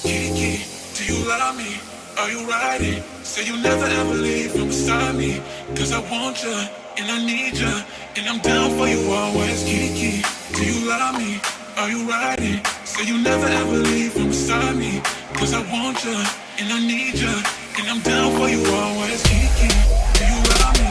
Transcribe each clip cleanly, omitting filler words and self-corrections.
Kiki, do you love me? Are you riding? Say you never ever leave from beside me. Cause I want you, and I need you, and I'm down for you always. Kiki, do you love me? Are you riding? Say you never ever leave from beside me. Cause I want you, and I need you, and I'm down for you always. Kiki, do you love me?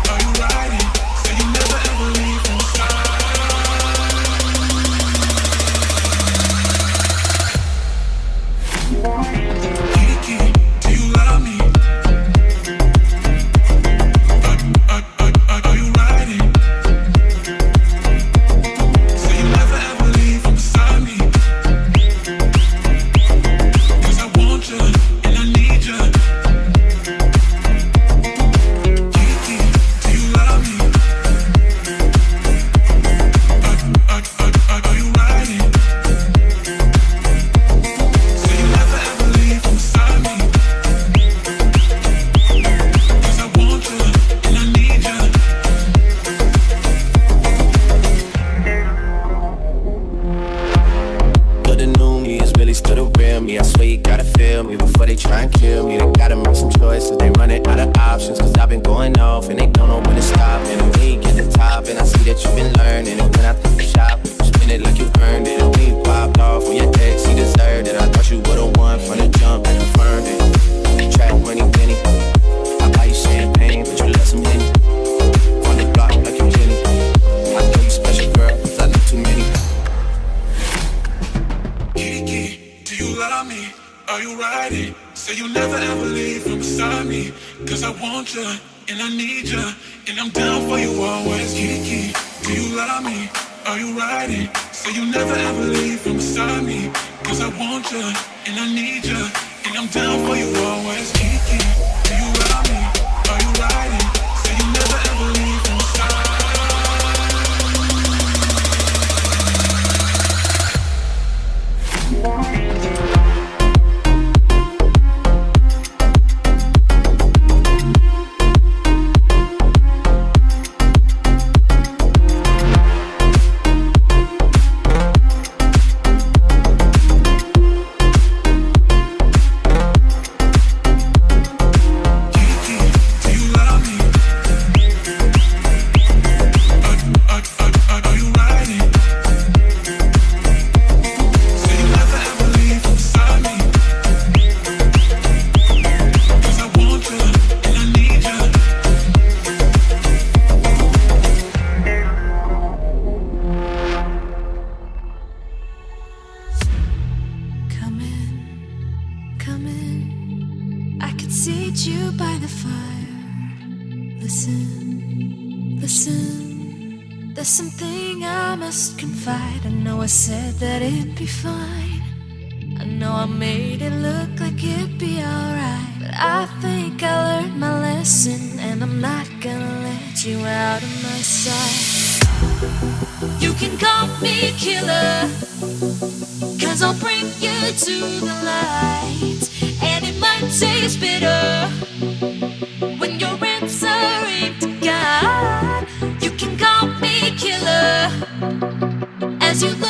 Are you riding? Say you never ever leave from beside me. Kiki, do you love me? Are you riding? Say you never ever leave from beside me. Cause I want you and I need you. Kiki, do you love me? Are you riding? Say you never ever leave from beside me. Cause I want you and I need you. Good and new me is really still the real me. I swear you gotta feel me before they try and kill me. They gotta make some choices, they running out of options. Cause I've been going off and they don't know when to stop. And we get the top and I see that you've been learning. And when I think you shop, you spin it like you earned it. And we popped off when your ex, he deserved it. I thought you would've won from the jump and confirmed it. Track money, penny. I buy you champagne, but you let some Henny. On the block like you Jenny. I know you special, girl, cause I know too many. Kiki, do you love me? Are you riding? Say you never ever leave from beside me. Cause I want you and I need you, and I'm down for you always. Kiki, do you love me? Are you riding? Say you never ever leave from beside me. Cause I want you and I need you, and I'm down for you always. Kiki, do you love me? Are you riding? Say you never ever leave from beside me. Kiki, do you love me? Are you riding? Say you never ever leave from beside me. Cause I want you and I need you. Come in, come in. I could seat you by the fire. Listen, listen. There's something I must confide. I know I said that it'd be fine. I know I made it look like it'd be alright. But I think I learned my lesson, and I'm not gonna let you out of my sight. You can call me killer, cause I'll bring you to the light. And it might taste bitter when you're answering to God. You can call me killer as you look